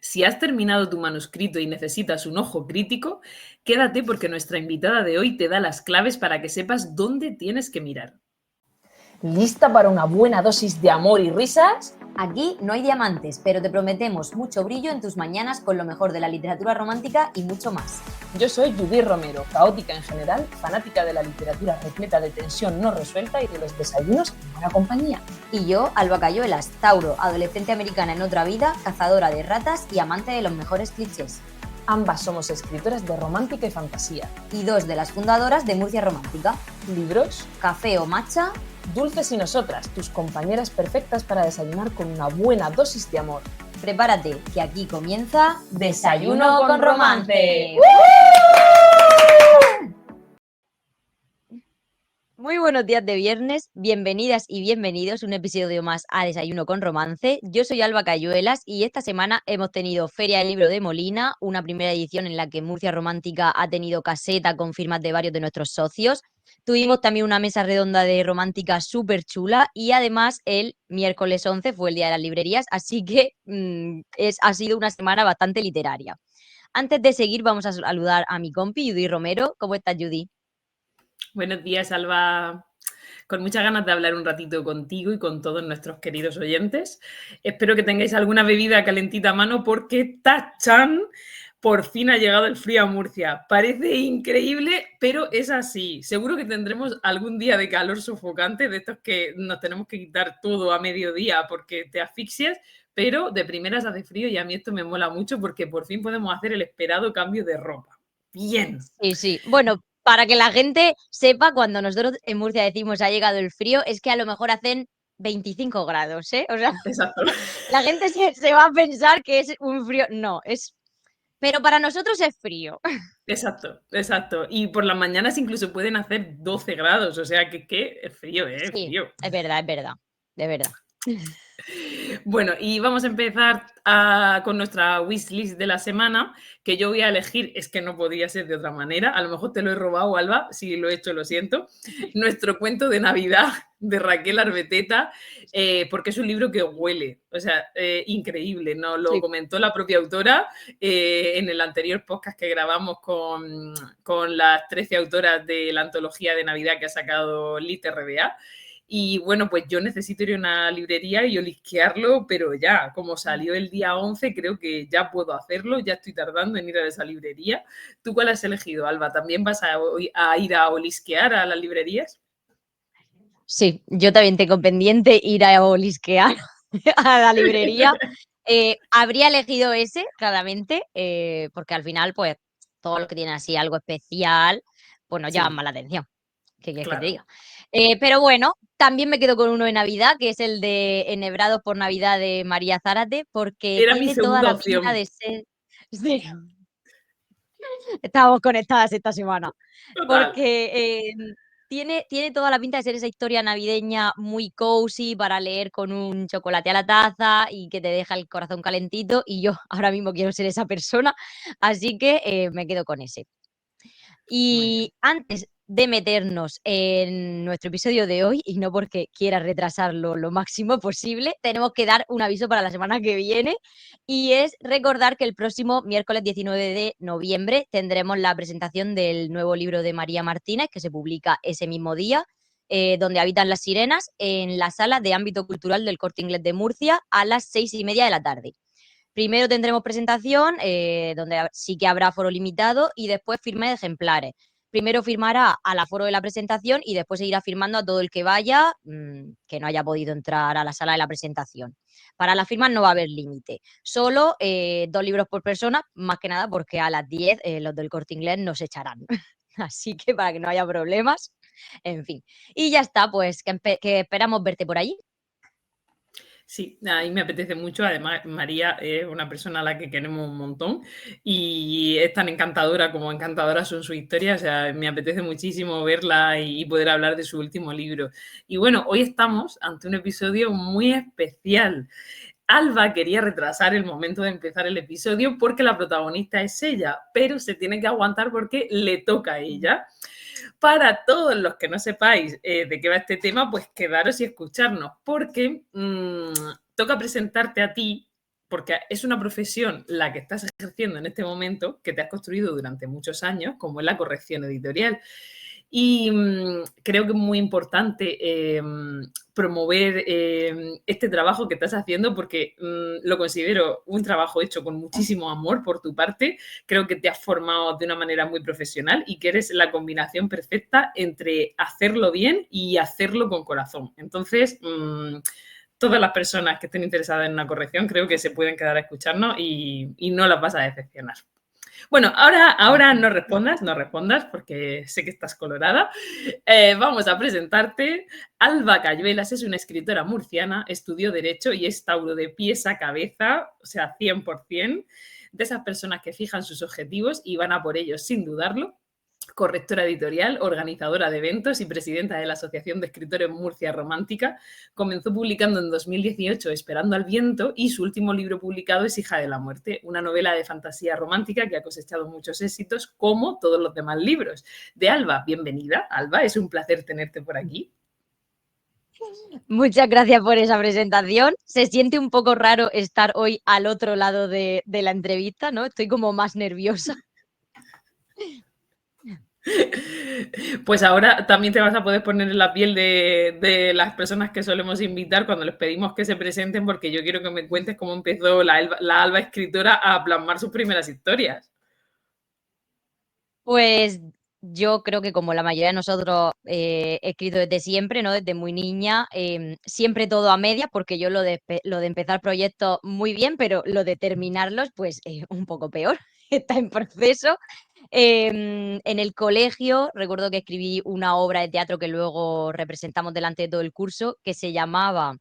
Si has terminado tu manuscrito y necesitas un ojo crítico, quédate porque nuestra invitada de hoy te da las claves para que sepas dónde tienes que mirar. ¿Lista para una buena dosis de amor y risas? Aquí no hay diamantes, pero te prometemos mucho brillo en tus mañanas con lo mejor de la literatura romántica y mucho más. Yo soy Judith Romero, caótica en general, fanática de la literatura repleta de tensión no resuelta y de los desayunos en buena compañía. Y yo, Alba Cayuelas, Tauro, adolescente americana en otra vida, cazadora de ratas y amante de los mejores clichés. Ambas somos escritoras de romántica y fantasía. Y dos de las fundadoras de Murcia Romántica. Libros, café o matcha, Dulces y nosotras, tus compañeras perfectas para desayunar con una buena dosis de amor. Prepárate, que aquí comienza Desayuno con Romance. Muy buenos días de viernes, bienvenidas y bienvenidos a un episodio más a Desayuno con Romance. Yo soy Alba Cayuelas y esta semana hemos tenido Feria del Libro de Molina, una primera edición en la que Murcia Romántica ha tenido caseta con firmas de varios de nuestros socios. Tuvimos también una mesa redonda de romántica súper chula y además el miércoles 11 fue el Día de las Librerías, así que ha sido una semana bastante literaria. Antes de seguir vamos a saludar a mi compi Judy Romero. ¿Cómo estás, Judy? Buenos días, Alba. Con muchas ganas de hablar un ratito contigo y con todos nuestros queridos oyentes. Espero que tengáis alguna bebida calentita a mano porque ¡tachán! Por fin ha llegado el frío a Murcia. Parece increíble, pero es así. Seguro que tendremos algún día de calor sofocante, de estos que nos tenemos que quitar todo a mediodía porque te asfixias, pero de primeras hace frío y a mí esto me mola mucho porque por fin podemos hacer el esperado cambio de ropa. Bien. Sí. Bueno, para que la gente sepa, cuando nosotros en Murcia decimos ha llegado el frío, es que a lo mejor hacen 25 grados, ¿eh? O sea, Exacto. La gente se va a pensar que es un frío. No, es... Pero para nosotros es frío. Exacto. Y por las mañanas incluso pueden hacer 12 grados, o sea que es frío, es Sí, frío. es verdad, de verdad. Bueno, y vamos a empezar con nuestra wishlist de la semana, que yo voy a elegir, es que no podía ser de otra manera, a lo mejor te lo he robado, Alba, si lo he hecho, lo siento, nuestro cuento de Navidad de Raquel Arbeteta, porque es un libro que huele, o sea, increíble, nos lo comentó la propia autora en el anterior podcast que grabamos con las 13 autoras de la antología de Navidad que ha sacado Lit RBA. Y bueno, pues yo necesito ir a una librería y olisquearlo, pero ya, como salió el día 11, creo que ya puedo hacerlo, ya estoy tardando en ir a esa librería. ¿Tú cuál has elegido, Alba? ¿También vas a ir a olisquear a las librerías? Sí, yo también tengo pendiente ir a olisquear a la librería. Habría elegido ese, claramente, porque al final, pues, todo lo que tiene así algo especial, pues nos llama la atención. ¿Qué quieres que te diga? Pero bueno, también me quedo con uno de Navidad, que es el de Enhebrados por Navidad de María Zárate, porque Era mi tiene toda segunda la pinta opción. de ser... Sí. Estábamos conectadas esta semana. Total. Porque tiene toda la pinta de ser esa historia navideña muy cozy para leer con un chocolate a la taza y que te deja el corazón calentito. Y yo ahora mismo quiero ser esa persona, así que me quedo con ese. Y antes de meternos en nuestro episodio de hoy, y no porque quiera retrasarlo lo máximo posible, tenemos que dar un aviso para la semana que viene, y es recordar que el próximo miércoles 19 de noviembre tendremos la presentación del nuevo libro de María Martínez, que se publica ese mismo día, donde habitan las sirenas, en la sala de ámbito cultural del Corte Inglés de Murcia a las 6:30 de la tarde. Primero tendremos presentación, donde sí que habrá aforo limitado, y después firma de ejemplares. Primero firmará al aforo de la presentación y después seguirá firmando a todo el que vaya, que no haya podido entrar a la sala de la presentación. Para las firmas no va a haber límite. Solo 2 libros por persona, más que nada porque a las 10 los del Corte Inglés nos echarán. Así que para que no haya problemas, en fin. Y ya está, pues que esperamos verte por allí. Sí, a mí me apetece mucho. Además, María es una persona a la que queremos un montón y es tan encantadora como encantadoras son sus historias. O sea, me apetece muchísimo verla y poder hablar de su último libro. Y bueno, hoy estamos ante un episodio muy especial. Alba quería retrasar el momento de empezar el episodio porque la protagonista es ella, pero se tiene que aguantar porque le toca a ella. Para todos los que no sepáis de qué va este tema, pues quedaros y escucharnos, porque toca presentarte a ti porque es una profesión la que estás ejerciendo en este momento, que te has construido durante muchos años, como es la corrección editorial. Y creo que es muy importante promover este trabajo que estás haciendo porque lo considero un trabajo hecho con muchísimo amor por tu parte. Creo que te has formado de una manera muy profesional y que eres la combinación perfecta entre hacerlo bien y hacerlo con corazón. Entonces, todas las personas que estén interesadas en una corrección creo que se pueden quedar a escucharnos y no las vas a decepcionar. Bueno, ahora no respondas porque sé que estás colorada. Vamos a presentarte. Alba Cayuelas es una escritora murciana, estudió Derecho y es Tauro de pies a cabeza, o sea, 100%, de esas personas que fijan sus objetivos y van a por ellos sin dudarlo. Correctora editorial, organizadora de eventos y presidenta de la Asociación de Escritores Murcia Romántica. Comenzó publicando en 2018 Esperando al viento y su último libro publicado es Hija de la muerte, una novela de fantasía romántica que ha cosechado muchos éxitos, como todos los demás libros. De Alba, bienvenida. Alba, es un placer tenerte por aquí. Muchas gracias por esa presentación. Se siente un poco raro estar hoy al otro lado de la entrevista, ¿no? Estoy como más nerviosa. Pues ahora también te vas a poder poner en la piel de las personas que solemos invitar cuando les pedimos que se presenten, porque yo quiero que me cuentes cómo empezó la Alba escritora a plasmar sus primeras historias. Pues yo creo que como la mayoría de nosotros he escrito desde siempre, ¿no? Desde muy niña, siempre todo a medias, porque yo lo de empezar proyectos muy bien, pero lo de terminarlos, pues un poco peor, está en proceso. En el colegio recuerdo que escribí una obra de teatro que luego representamos delante de todo el curso, que se llamaba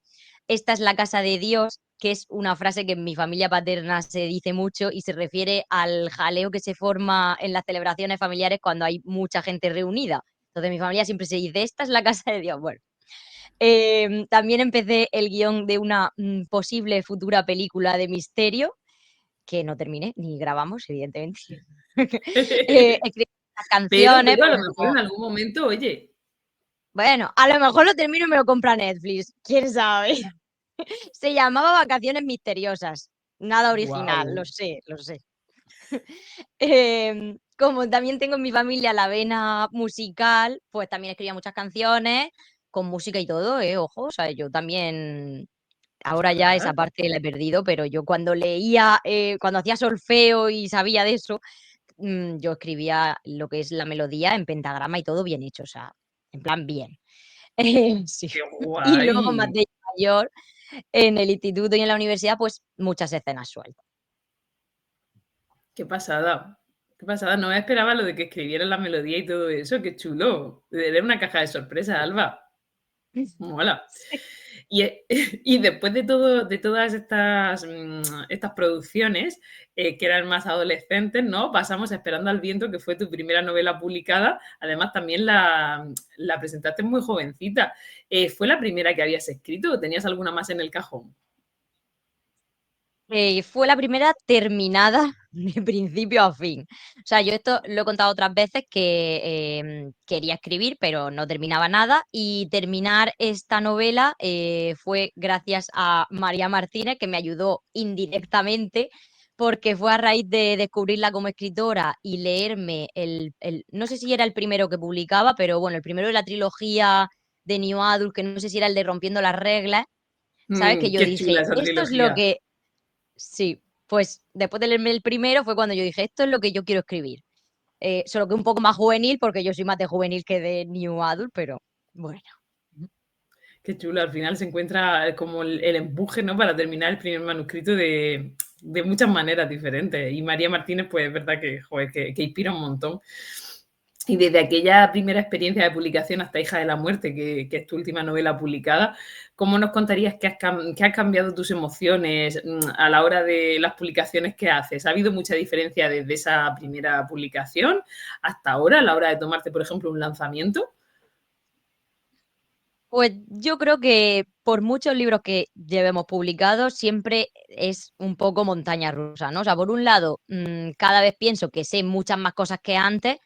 Esta es la casa de Dios, que es una frase que en mi familia paterna se dice mucho y se refiere al jaleo que se forma en las celebraciones familiares cuando hay mucha gente reunida. Entonces mi familia siempre se dice, esta es la casa de Dios. Bueno, también empecé el guión de una posible futura película de misterio, que no terminé, ni grabamos, evidentemente. Escribí las canciones. Pero a lo mejor en algún momento, oye. Bueno, a lo mejor lo termino y me lo compra Netflix, quién sabe. Se llamaba Vacaciones Misteriosas. Nada original, Wow. lo sé, lo sé. Como también tengo en mi familia la vena musical, pues también escribía muchas canciones con música y todo, ojo, o sea, yo también, ahora ya esa parte la he perdido, pero yo cuando leía, cuando hacía solfeo y sabía de eso, yo escribía lo que es la melodía en pentagrama y todo bien hecho, o sea, en plan bien. Sí. Qué Y luego más guay. de mayor, en el instituto y en la universidad, pues muchas escenas sueltas. Qué pasada. Qué pasada. No me esperaba lo de que escribieran la melodía y todo eso. Qué chulo. Era una caja de sorpresa, Alba. Mola. Sí. Y después de todas estas producciones, que eran más adolescentes, ¿no? Pasamos a Esperando al viento, que fue tu primera novela publicada. Además, también la presentaste muy jovencita. ¿Fue la primera que habías escrito o tenías alguna más en el cajón? Fue la primera terminada de principio a fin. O sea, yo esto lo he contado otras veces que quería escribir, pero no terminaba nada. Y terminar esta novela fue gracias a María Martínez, que me ayudó indirectamente, porque fue a raíz de descubrirla como escritora y leerme no sé si era el primero que publicaba, pero bueno, el primero de la trilogía de New Adult, que no sé si era el de Rompiendo las Reglas, ¿sabes? Que yo Qué dije, chula esa esto es lo trilogía. que. Sí, pues después de leerme el primero fue cuando yo dije, esto es lo que yo quiero escribir. Solo que un poco más juvenil, porque yo soy más de juvenil que de New Adult, pero bueno. Qué chulo, al final se encuentra como el empuje, ¿no? Para terminar el primer manuscrito de muchas maneras diferentes. Y María Martínez, pues es verdad que, joder, que inspira un montón. Y desde aquella primera experiencia de publicación hasta Hija de la muerte, que es tu última novela publicada, ¿cómo nos contarías que has cambiado tus emociones a la hora de las publicaciones que haces? ¿Ha habido mucha diferencia desde esa primera publicación hasta ahora a la hora de tomarte, por ejemplo, un lanzamiento? Pues yo creo que por muchos libros que llevemos publicados, siempre es un poco montaña rusa, ¿no? O sea, por un lado, cada vez pienso que sé muchas más cosas que antes,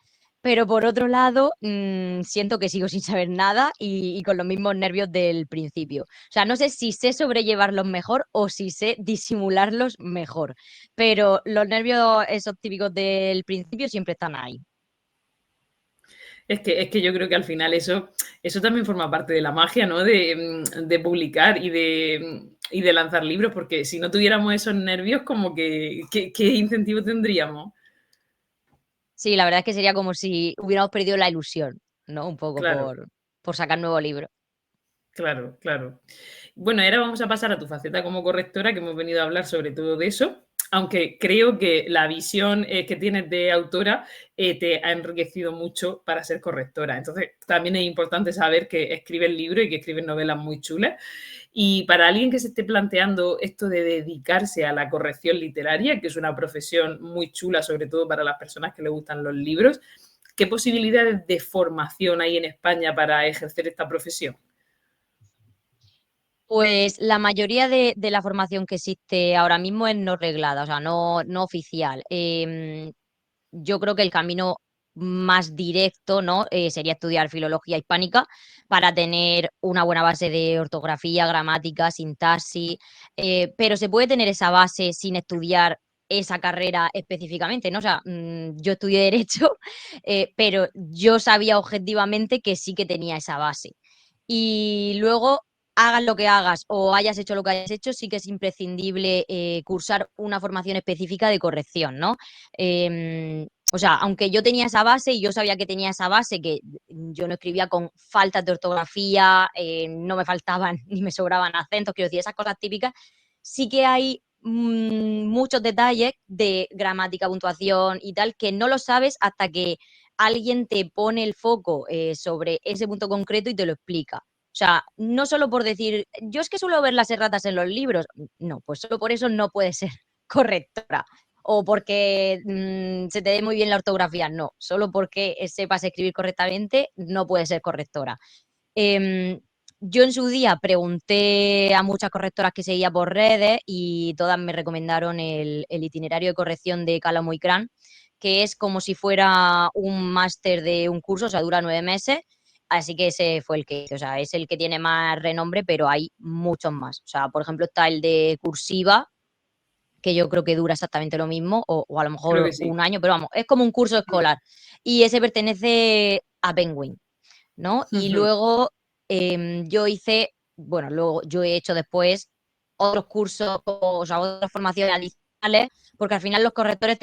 Pero por otro lado, siento que sigo sin saber nada y con los mismos nervios del principio. O sea, no sé si sé sobrellevarlos mejor o si sé disimularlos mejor, pero los nervios esos típicos del principio siempre están ahí. Es que yo creo que al final eso también forma parte de la magia, ¿no? De publicar y de lanzar libros, porque si no tuviéramos esos nervios, como que, ¿qué incentivo tendríamos? Sí, la verdad es que sería como si hubiéramos perdido la ilusión, ¿no? Un poco Claro, por sacar nuevo libro. claro, claro. Bueno, ahora vamos a pasar a tu faceta como correctora, que hemos venido a hablar sobre todo de eso, aunque creo que la visión que tienes de autora te ha enriquecido mucho para ser correctora. Entonces, también es importante saber que escribes libros y que escribes novelas muy chulas. Y para alguien que se esté planteando esto de dedicarse a la corrección literaria, que es una profesión muy chula, sobre todo para las personas que le gustan los libros, ¿qué posibilidades de formación hay en España para ejercer esta profesión? Pues la mayoría de la formación que existe ahora mismo es no reglada, o sea, no oficial. Yo creo que el camino más directo, ¿no? Sería estudiar filología hispánica para tener una buena base de ortografía, gramática, sintaxis, pero se puede tener esa base sin estudiar esa carrera específicamente, ¿no? O sea, yo estudié Derecho, pero yo sabía objetivamente que sí que tenía esa base. Y luego, hagas lo que hagas o hayas hecho lo que hayas hecho, sí que es imprescindible cursar una formación específica de corrección, ¿no? O sea, aunque yo tenía esa base y yo sabía que tenía esa base, que yo no escribía con faltas de ortografía, no me faltaban ni me sobraban acentos, quiero decir, esas cosas típicas, sí que hay muchos detalles de gramática, puntuación y tal, que no lo sabes hasta que alguien te pone el foco sobre ese punto concreto y te lo explica. O sea, no solo por decir, yo es que suelo ver las erratas en los libros, no, pues solo por eso no puede ser correctora o porque se te dé muy bien la ortografía, no, solo porque sepas escribir correctamente no puede ser correctora. Em, yo en su día pregunté a muchas correctoras que seguía por redes y todas me recomendaron el itinerario de corrección de Cálamo y Cran, que es como si fuera un máster de un curso, o sea, dura 9 meses. Así que ese fue el que hice, o sea, es el que tiene más renombre, pero hay muchos más. O sea, por ejemplo, está el de cursiva, que yo creo que dura exactamente lo mismo, o a lo Creo mejor que sí. un año, pero vamos, es como un curso escolar. Y ese pertenece a Penguin, ¿no? Y Ujú. luego yo hice, bueno, luego yo he hecho después otros cursos, o sea, otras formaciones adicionales, porque al final los correctores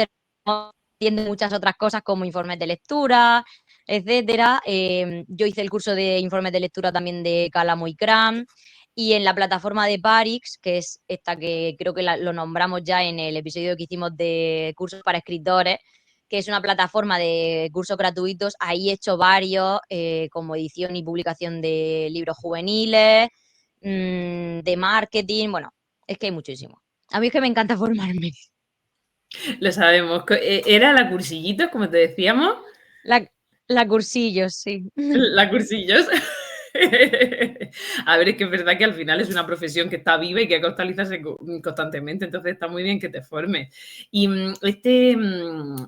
entienden muchas otras cosas como informes de lectura, etcétera. Yo hice el curso de informes de lectura también de Cálamo y Cram, y en la plataforma de Parix, que es esta que creo que lo nombramos ya en el episodio que hicimos de cursos para escritores, que es una plataforma de cursos gratuitos. Ahí he hecho varios, como edición y publicación de libros juveniles, de marketing, bueno, es que hay muchísimo. A mí es que me encanta formarme. Lo sabemos. Era la cursillitos, como te decíamos, La, la cursillos, sí. la cursillos. A ver, es que es verdad que al final es una profesión que está viva y que hay que actualizarse constantemente, entonces está muy bien que te formes. Y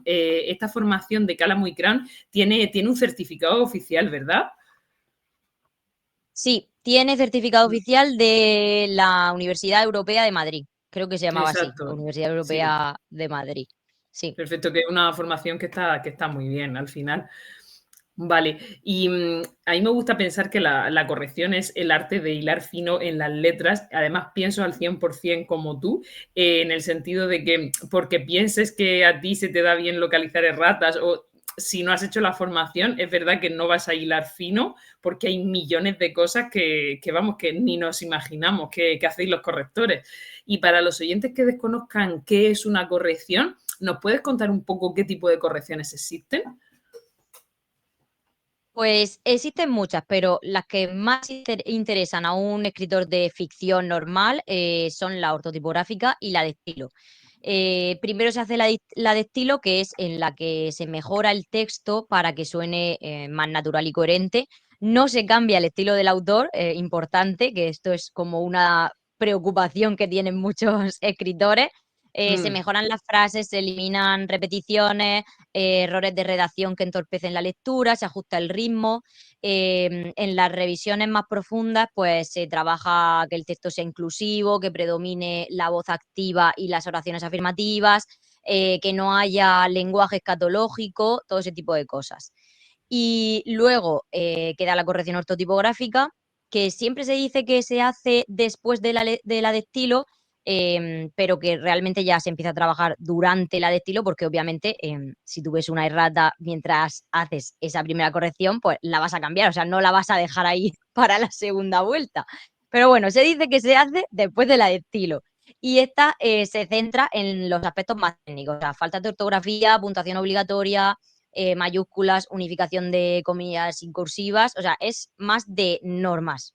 esta formación de Cálamo y Cran tiene un certificado oficial, ¿verdad? Sí, tiene certificado oficial de la Universidad Europea de Madrid. Creo que se llamaba así, Exacto, Universidad sí. Europea de Madrid. Sí. Perfecto, que es una formación que está muy bien al final. Vale, y a mí me gusta pensar que la corrección es el arte de hilar fino en las letras. Además, pienso al 100% como tú, en el sentido de que porque pienses que a ti se te da bien localizar erratas o si no has hecho la formación, es verdad que no vas a hilar fino porque hay millones de cosas que vamos, que ni nos imaginamos que hacéis los correctores. Y para los oyentes que desconozcan qué es una corrección, ¿nos puedes contar un poco qué tipo de correcciones existen? Pues existen muchas, pero las que más interesan a un escritor de ficción normal son la ortotipográfica y la de estilo. Primero se hace la de estilo, que es en la que se mejora el texto para que suene más natural y coherente. No se cambia el estilo del autor, importante, que esto es como una preocupación que tienen muchos escritores. Se mejoran las frases, se eliminan repeticiones, errores de redacción que entorpecen la lectura, se ajusta el ritmo. En las revisiones más profundas, pues se trabaja que el texto sea inclusivo, que predomine la voz activa y las oraciones afirmativas, que no haya lenguaje escatológico, todo ese tipo de cosas. Y luego queda la corrección ortotipográfica, que siempre se dice que se hace después de la de estilo, pero que realmente ya se empieza a trabajar durante la de estilo, porque obviamente si tú ves una errata mientras haces esa primera corrección, pues la vas a cambiar, o sea, no la vas a dejar ahí para la segunda vuelta. Pero bueno, se dice que se hace después de la de estilo. Y esta se centra en los aspectos más técnicos, o sea, faltas de ortografía, puntuación obligatoria, mayúsculas, unificación de comillas incursivas, o sea, es más de normas.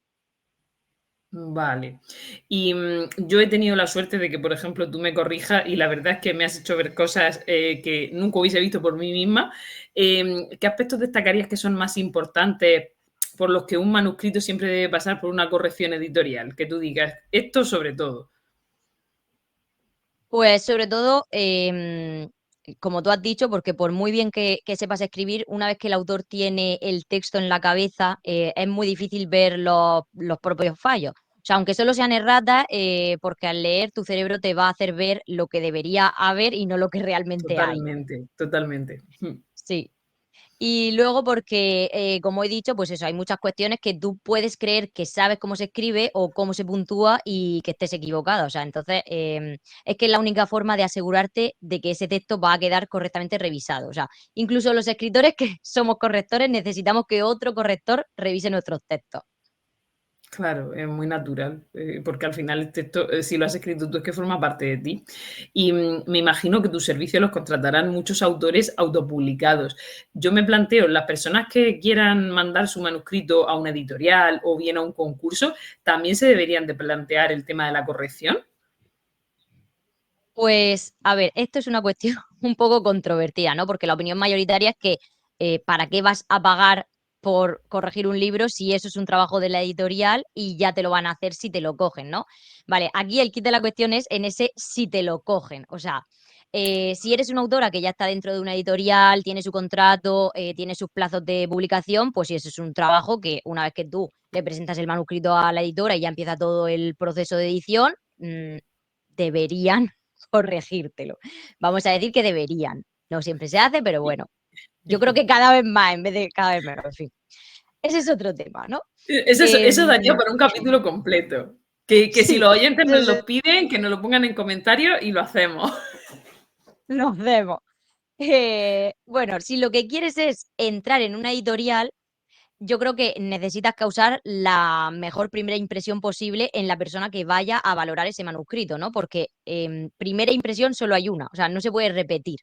Vale. Y yo he tenido la suerte de que, por ejemplo, tú me corrijas y la verdad es que me has hecho ver cosas que nunca hubiese visto por mí misma. ¿Qué aspectos destacarías que son más importantes por los que un manuscrito siempre debe pasar por una corrección editorial? Que tú digas, esto sobre todo. Pues sobre todo, como tú has dicho, porque por muy bien que sepas escribir, una vez que el autor tiene el texto en la cabeza, es muy difícil ver los propios fallos. O sea, aunque solo sean erratas, porque al leer tu cerebro te va a hacer ver lo que debería haber y no lo que realmente hay. Totalmente, totalmente. Sí. Y luego porque, como he dicho, pues eso, hay muchas cuestiones que tú puedes creer que sabes cómo se escribe o cómo se puntúa y que estés equivocado. O sea, entonces es que es la única forma de asegurarte de que ese texto va a quedar correctamente revisado. O sea, incluso los escritores que somos correctores necesitamos que otro corrector revise nuestros textos. Claro, es muy natural, porque al final el texto, si lo has escrito tú, es que forma parte de ti. Y me imagino que tus servicios los contratarán muchos autores autopublicados. Yo me planteo, las personas que quieran mandar su manuscrito a una editorial o bien a un concurso, ¿también se deberían de plantear el tema de la corrección? Pues, a ver, esto es una cuestión un poco controvertida, ¿no? Porque la opinión mayoritaria es que ¿para qué vas a pagar por corregir un libro si eso es un trabajo de la editorial y ya te lo van a hacer si te lo cogen, ¿no? Vale, aquí el kit de la cuestión es en ese si te lo cogen. O sea, si eres una autora que ya está dentro de una editorial, tiene su contrato, tiene sus plazos de publicación, pues si eso es un trabajo que una vez que tú le presentas el manuscrito a la editora y ya empieza todo el proceso de edición, deberían corregírtelo. Vamos a decir que deberían. No siempre se hace, pero bueno, yo creo que cada vez más en vez de cada vez menos. En fin, ese es otro tema, ¿no? Eso daría Em, para un capítulo completo. Que si sí, los oyentes eso nos es, lo piden, que nos lo pongan en comentarios y lo hacemos. nos vemos. Bueno, si lo que quieres es entrar en una editorial, yo creo que necesitas causar la mejor primera impresión posible en la persona que vaya a valorar ese manuscrito, ¿no? Porque primera impresión solo hay una, o sea, no se puede repetir.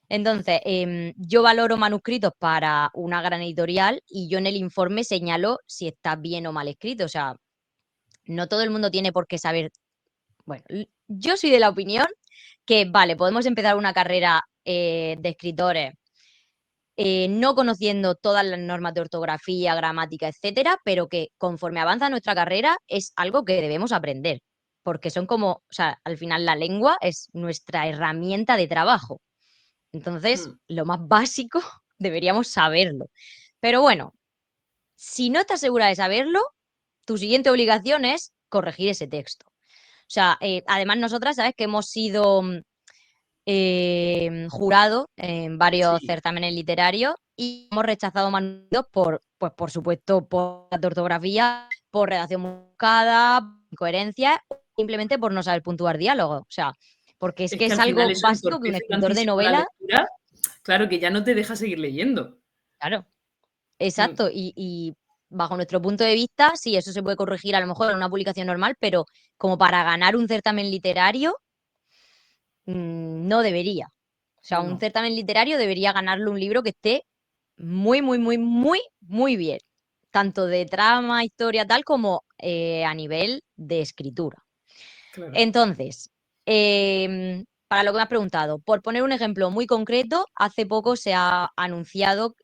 Entonces, yo valoro manuscritos para una gran editorial y yo en el informe señalo si está bien o mal escrito. O sea, no todo el mundo tiene por qué saber. Bueno, yo soy de la opinión que, vale, podemos empezar una carrera de escritores no conociendo todas las normas de ortografía, gramática, etcétera, pero que conforme avanza nuestra carrera es algo que debemos aprender, porque son como, o sea, al final la lengua es nuestra herramienta de trabajo. Entonces, lo más básico deberíamos saberlo. Pero bueno, si no estás segura de saberlo, tu siguiente obligación es corregir ese texto. O sea, además nosotras, ¿sabes? Que hemos sido jurado en varios Sí. certámenes literarios y hemos rechazado manuscritos por, pues por supuesto, por falta de ortografía, por redacción buscada, incoherencia, simplemente por no saber puntuar diálogos. O sea, porque es Es que que es al final algo eso básico que un entorpece escritor de tantísimo la novela, lectura, claro, que ya no te deja seguir leyendo. claro, Mm, exacto, y bajo nuestro punto de vista, sí, eso se puede corregir a lo mejor en una publicación normal, pero como para ganar un certamen literario, no debería. O sea, un no. certamen literario debería ganarlo un libro que esté muy, muy, muy, muy, muy bien. Tanto de trama, historia, tal, como a nivel de escritura. Claro. Entonces, para lo que me has preguntado, por poner un ejemplo muy concreto, hace poco se ha anunciado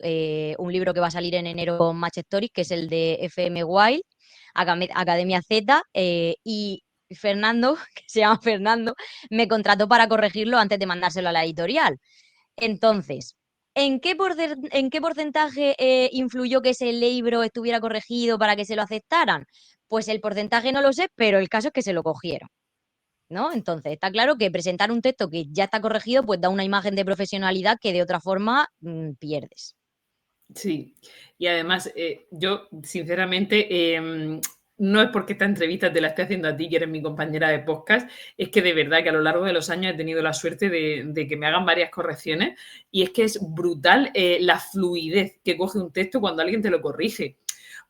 un libro que va a salir en enero con Match Stories, que es el de FM Wild, Academia Z, y Fernando, que se llama Fernando, me contrató para corregirlo antes de mandárselo a la editorial. Entonces, ¿en qué porcentaje influyó que ese libro estuviera corregido para que se lo aceptaran? Pues el porcentaje no lo sé, pero el caso es que se lo cogieron, ¿no? Entonces, está claro que presentar un texto que ya está corregido, pues da una imagen de profesionalidad que de otra forma pierdes. Sí, y además, yo sinceramente, no es porque esta entrevista te la esté haciendo a ti, que eres mi compañera de podcast, es que de verdad que a lo largo de los años he tenido la suerte de que me hagan varias correcciones y es que es brutal la fluidez que coge un texto cuando alguien te lo corrige.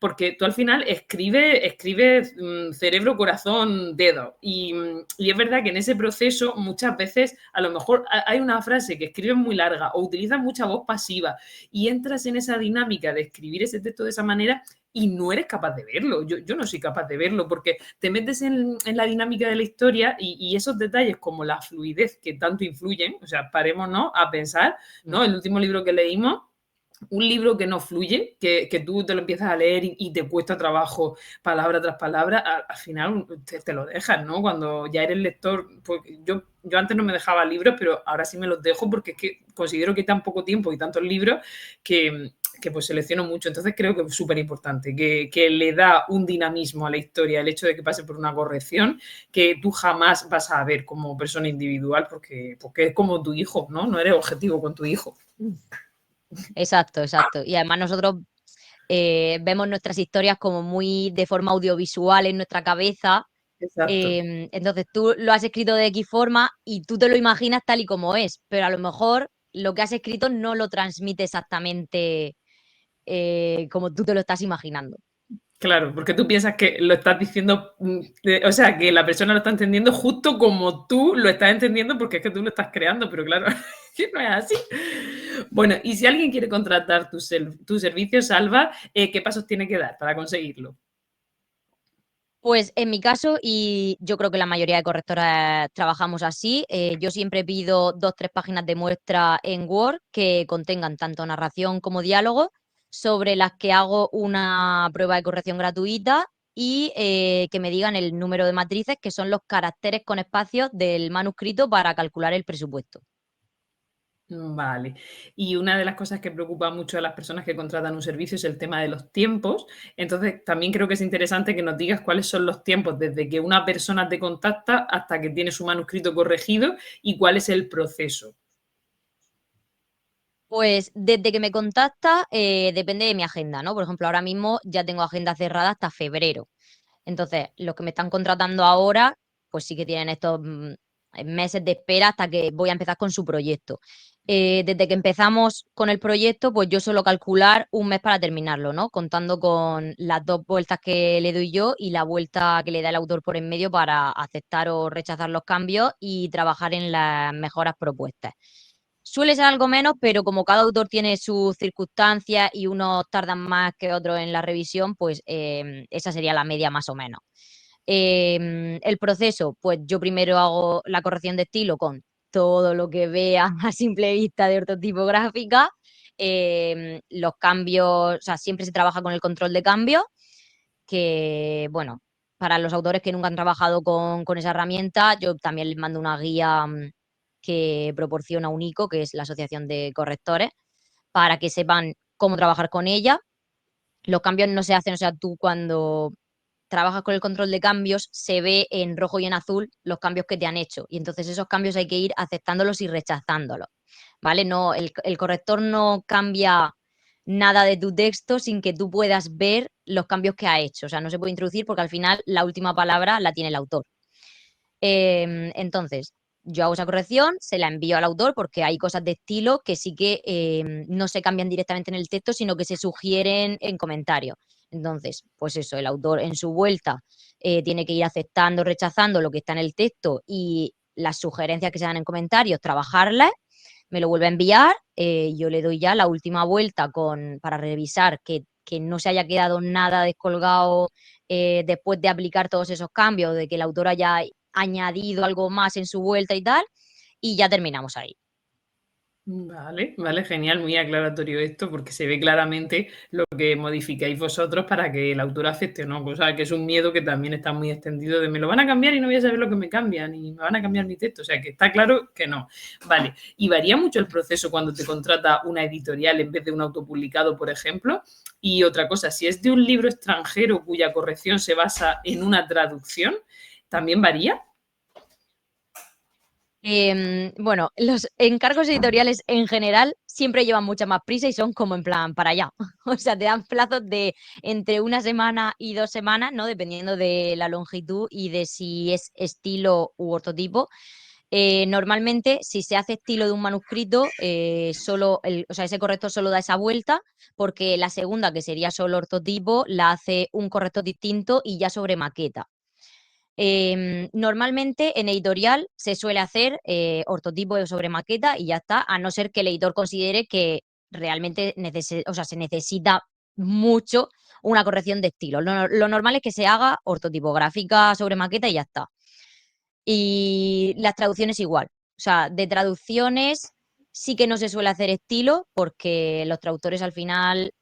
Porque tú al final escribes cerebro, corazón, dedo. Y es verdad que en ese proceso muchas veces a lo mejor hay una frase que escribes muy larga o utilizas mucha voz pasiva y entras en esa dinámica de escribir ese texto de esa manera y no eres capaz de verlo. Yo no soy capaz de verlo porque te metes en la dinámica de la historia y esos detalles como la fluidez que tanto influyen, o sea, parémonos a pensar, ¿no? El último libro que leímos, un libro que no fluye, que tú te lo empiezas a leer y te cuesta trabajo palabra tras palabra, al final te lo dejas, ¿no? Cuando ya eres lector, pues yo antes no me dejaba libros, pero ahora sí me los dejo porque es que considero que hay tan poco tiempo y tantos libros que pues selecciono mucho. Entonces creo que es súper importante, que le da un dinamismo a la historia el hecho de que pase por una corrección que tú jamás vas a ver como persona individual porque es como tu hijo, ¿no? No eres objetivo con tu hijo. Exacto, exacto. Y además nosotros vemos nuestras historias como muy de forma audiovisual en nuestra cabeza. Exacto. Entonces tú lo has escrito de X forma y tú te lo imaginas tal y como es, pero a lo mejor lo que has escrito no lo transmite exactamente como tú te lo estás imaginando. Claro, porque tú piensas que lo estás diciendo, o sea, que la persona lo está entendiendo justo como tú lo estás entendiendo porque es que tú lo estás creando, pero claro, que no es así. Bueno, y si alguien quiere contratar tu servicio, Salva, ¿qué pasos tiene que dar para conseguirlo? Pues en mi caso, y yo creo que la mayoría de correctoras trabajamos así, yo siempre pido 2, 3 páginas de muestra en Word que contengan tanto narración como diálogo, sobre las que hago una prueba de corrección gratuita y que me digan el número de matrices, que son los caracteres con espacios del manuscrito para calcular el presupuesto. Vale. Y una de las cosas que preocupa mucho a las personas que contratan un servicio es el tema de los tiempos. Entonces, también creo que es interesante que nos digas cuáles son los tiempos desde que una persona te contacta hasta que tiene su manuscrito corregido y cuál es el proceso. Pues desde que me contacta depende de mi agenda, ¿no? Por ejemplo, ahora mismo ya tengo agenda cerrada hasta febrero. Entonces, los que me están contratando ahora, pues sí que tienen estos meses de espera hasta que voy a empezar con su proyecto. Desde que empezamos con el proyecto, pues yo suelo calcular un mes para terminarlo, ¿no? Contando con las 2 vueltas que le doy yo y la vuelta que le da el autor por en medio para aceptar o rechazar los cambios y trabajar en las mejoras propuestas. Suele ser algo menos, pero como cada autor tiene sus circunstancias y unos tardan más que otros en la revisión, pues esa sería la media más o menos. El proceso, pues yo primero hago la corrección de estilo con todo lo que vea a simple vista de ortotipográfica. Los cambios, o sea, siempre se trabaja con el control de cambios, que bueno, para los autores que nunca han trabajado con esa herramienta, yo también les mando una guía que proporciona UNICO, que es la Asociación de Correctores, para que sepan cómo trabajar con ella. Los cambios no se hacen, o sea, tú cuando trabajas con el control de cambios, se ve en rojo y en azul los cambios que te han hecho. Y entonces esos cambios hay que ir aceptándolos y rechazándolos. ¿Vale? No, el corrector no cambia nada de tu texto sin que tú puedas ver los cambios que ha hecho. O sea, no se puede introducir porque al final la última palabra la tiene el autor. Entonces, yo hago esa corrección, se la envío al autor porque hay cosas de estilo que sí que no se cambian directamente en el texto, sino que se sugieren en comentarios. Entonces, pues eso, el autor en su vuelta tiene que ir aceptando, rechazando lo que está en el texto y las sugerencias que se dan en comentarios, trabajarlas, me lo vuelve a enviar, yo le doy ya la última vuelta para revisar que no se haya quedado nada descolgado después de aplicar todos esos cambios, de que el autor haya añadido algo más en su vuelta y tal, y ya terminamos ahí. Vale, vale, genial, muy aclaratorio esto, porque se ve claramente lo que modificáis vosotros para que el autor acepte o no, cosa que es un miedo que también está muy extendido de me lo van a cambiar y no voy a saber lo que me cambian y me van a cambiar mi texto, o sea que está claro que no. Vale, y varía mucho el proceso cuando te contrata una editorial en vez de un autopublicado, por ejemplo. Y otra cosa, si es de un libro extranjero cuya corrección se basa en una traducción, ¿también varía? Bueno, los encargos editoriales en general siempre llevan mucha más prisa y son como en plan para allá. O sea, te dan plazos de entre una semana y 2 semanas, ¿no? Dependiendo de la longitud y de si es estilo u ortotipo. Normalmente, si se hace estilo de un manuscrito, o sea, ese corrector solo da esa vuelta, porque la segunda, que sería solo ortotipo, la hace un corrector distinto y ya sobre maqueta. Normalmente en editorial se suele hacer ortotipo sobre maqueta y ya está, a no ser que el editor considere que realmente o sea, se necesita mucho una corrección de estilo. Lo normal es que se haga ortotipográfica sobre maqueta y ya está. Y las traducciones igual. O sea, de traducciones sí que no se suele hacer estilo porque los traductores al final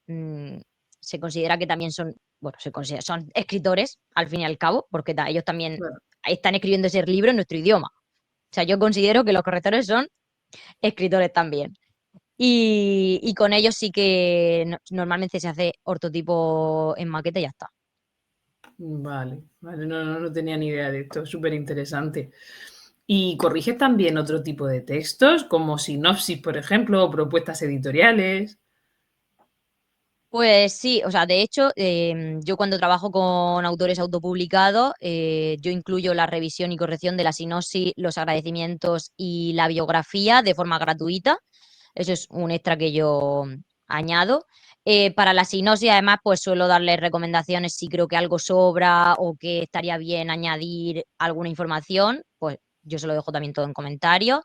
se considera que también son, bueno, son escritores al fin y al cabo, porque ellos también Claro. están escribiendo ese libro en nuestro idioma. O sea, yo considero que los correctores son escritores también. Y con ellos sí que normalmente se hace ortotipo en maqueta y ya está. Vale, vale, no tenía ni idea de esto, súper interesante. ¿Y corriges también otro tipo de textos, como sinopsis, por ejemplo, o propuestas editoriales? Pues sí, o sea, de hecho, yo cuando trabajo con autores autopublicados, yo incluyo la revisión y corrección de la sinopsis, los agradecimientos y la biografía de forma gratuita. Eso es un extra que yo añado. Para la sinopsis, además, pues suelo darles recomendaciones si creo que algo sobra o que estaría bien añadir alguna información, pues yo se lo dejo también todo en comentarios.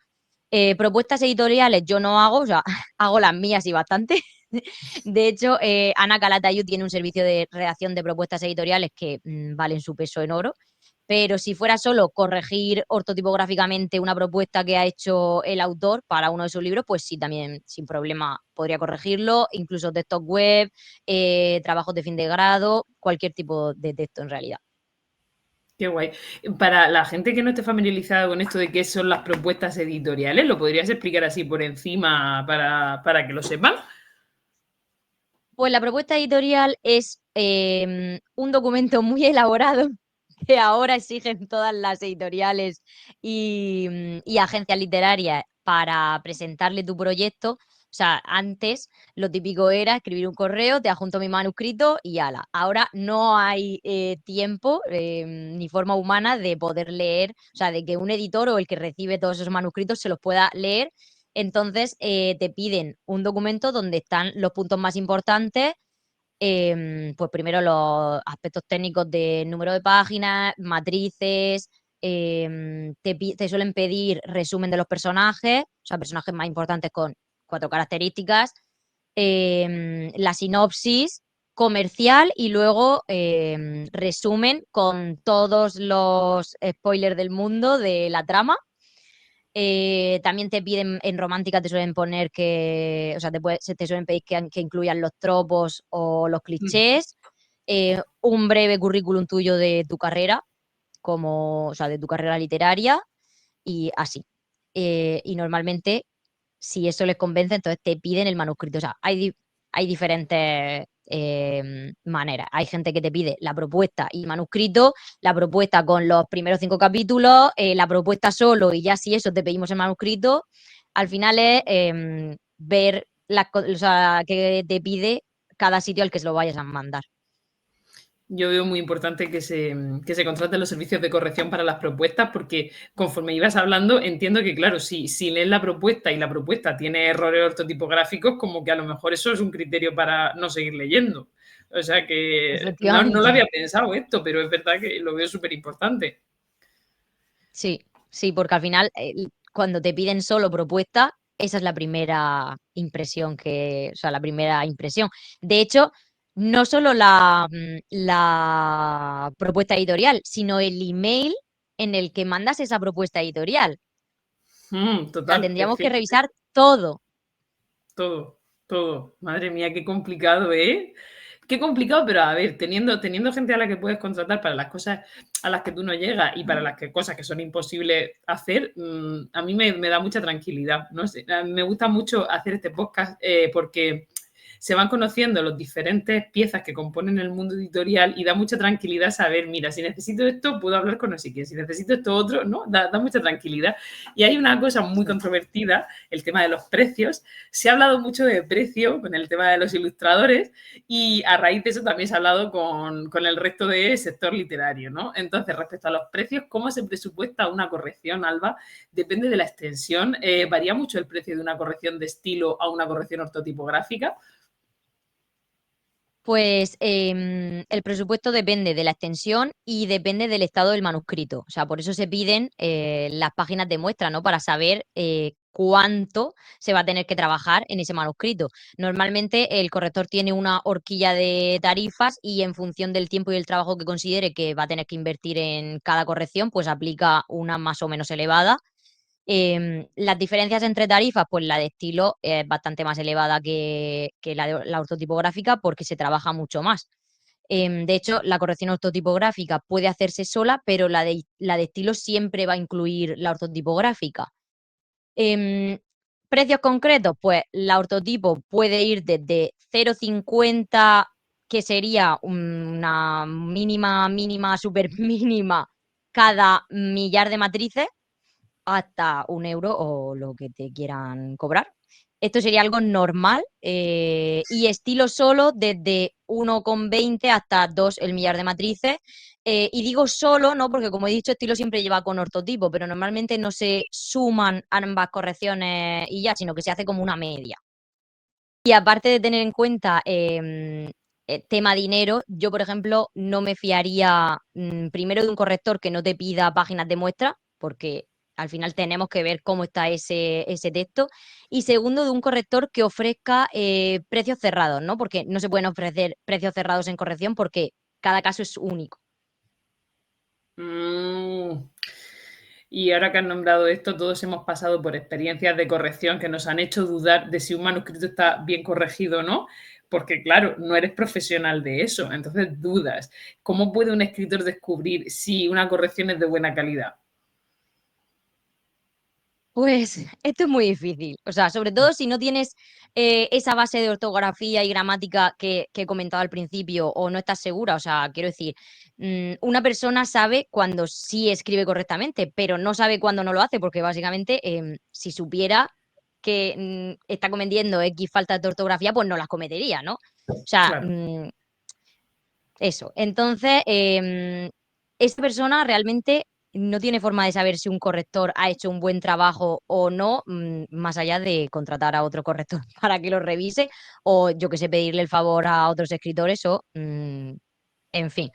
Propuestas editoriales yo no hago, o sea, hago las mías y bastante. De hecho, Ana Calatayud tiene un servicio de redacción de propuestas editoriales que valen su peso en oro. Pero si fuera solo corregir ortotipográficamente una propuesta que ha hecho el autor para uno de sus libros, pues sí, también sin problema podría corregirlo, incluso textos web, trabajos de fin de grado, cualquier tipo de texto en realidad. Qué guay. Para la gente que no esté familiarizada con esto de qué son las propuestas editoriales, ¿lo podrías explicar así por encima para que lo sepan? Pues la propuesta editorial es un documento muy elaborado que ahora exigen todas las editoriales y agencias literarias para presentarle tu proyecto. O sea, antes lo típico era escribir un correo, te adjunto mi manuscrito y ala. Ahora no hay tiempo ni forma humana de poder leer, o sea, de que un editor o el que recibe todos esos manuscritos se los pueda leer. Entonces, te piden un documento donde están los puntos más importantes, pues primero los aspectos técnicos de número de páginas, matrices, te suelen pedir resumen de los personajes, o sea, personajes más importantes con 4 características, la sinopsis comercial y luego resumen con todos los spoilers del mundo de la trama. También te piden, en romántica te suelen poner que, o sea, te suelen pedir que incluyan los tropos o los clichés, un breve currículum tuyo de tu carrera, o sea, de tu carrera literaria y así. Y normalmente, si eso les convence, entonces te piden el manuscrito. O sea, hay diferentes maneras. Hay gente que te pide la propuesta y el manuscrito, la propuesta con los primeros 5 capítulos, la propuesta solo y ya si eso te pedimos el manuscrito. Al final es ver o sea, qué te pide cada sitio al que se lo vayas a mandar. Yo veo muy importante que se contraten los servicios de corrección para las propuestas, porque conforme ibas hablando, entiendo que, claro, si lees la propuesta y la propuesta tiene errores ortotipográficos, como que a lo mejor eso es un criterio para no seguir leyendo. O sea que no lo Efectivamente. había pensado esto, pero es verdad que lo veo súper importante. Sí, sí, porque al final, cuando te piden solo propuesta, esa es la primera impresión o sea, la primera impresión. De hecho, no solo la propuesta editorial, sino el email en el que mandas esa propuesta editorial. O sea, Total, tendríamos es que que revisar todo. todo, todo. Madre mía, qué complicado, ¿eh? Qué complicado, pero a ver, teniendo gente a la que puedes contratar para las cosas a las que tú no llegas y para las que cosas que son imposibles hacer, a mí me da mucha tranquilidad. No sé, me gusta mucho hacer este podcast porque se van conociendo las diferentes piezas que componen el mundo editorial y da mucha tranquilidad saber, mira, si necesito esto, puedo hablar con no sé quién, si necesito esto otro, ¿no? Da mucha tranquilidad. Y hay una cosa muy controvertida, el tema de los precios. Se ha hablado mucho de precio con el tema de los ilustradores y a raíz de eso también se ha hablado con el resto del sector literario, ¿no? Entonces, respecto a los precios, ¿cómo se presupuesta una corrección, Alba? Depende de la extensión. ¿Varía mucho el precio de una corrección de estilo a una corrección ortotipográfica? Pues el presupuesto depende de la extensión y depende del estado del manuscrito. O sea, por eso se piden las páginas de muestra, ¿no? Para saber cuánto se va a tener que trabajar en ese manuscrito. Normalmente el corrector tiene una horquilla de tarifas y en función del tiempo y el trabajo que considere que va a tener que invertir en cada corrección, pues aplica una más o menos elevada. Las diferencias entre tarifas, pues la de estilo es bastante más elevada que la ortotipográfica porque se trabaja mucho más. De hecho, la corrección ortotipográfica puede hacerse sola, pero la de estilo siempre va a incluir la ortotipográfica. Em, Precios concretos, pues la ortotipo puede ir desde 0,50, que sería una mínima, super mínima cada millar de matrices, hasta 1 euro o lo que te quieran cobrar. Esto sería algo normal y estilo solo desde 1,20 hasta 2 el millar de matrices. Y digo solo, ¿no? Porque como he dicho, estilo siempre lleva con ortotipo, pero normalmente no se suman ambas correcciones y ya, sino que se hace como una media. Y aparte de tener en cuenta tema dinero, yo, por ejemplo, no me fiaría primero de un corrector que no te pida páginas de muestra, porque al final tenemos que ver cómo está ese texto. Y segundo, de un corrector que ofrezca precios cerrados, ¿no? Porque no se pueden ofrecer precios cerrados en corrección porque cada caso es único. Mm. Y ahora que has nombrado esto, todos hemos pasado por experiencias de corrección que nos han hecho dudar de si un manuscrito está bien corregido o no, porque claro, no eres profesional de eso, entonces dudas. ¿Cómo puede un escritor descubrir si una corrección es de buena calidad? Pues esto es muy difícil. O sea, sobre todo si no tienes esa base de ortografía y gramática que he comentado al principio o no estás segura. O sea, quiero decir, una persona sabe cuando sí escribe correctamente, pero no sabe cuándo no lo hace, porque básicamente si supiera que está cometiendo X faltas de ortografía, pues no las cometería, ¿no? O sea, Claro. eso. Entonces, esta persona realmente no tiene forma de saber si un corrector ha hecho un buen trabajo o no, más allá de contratar a otro corrector para que lo revise o, yo que sé, pedirle el favor a otros escritores o, en fin.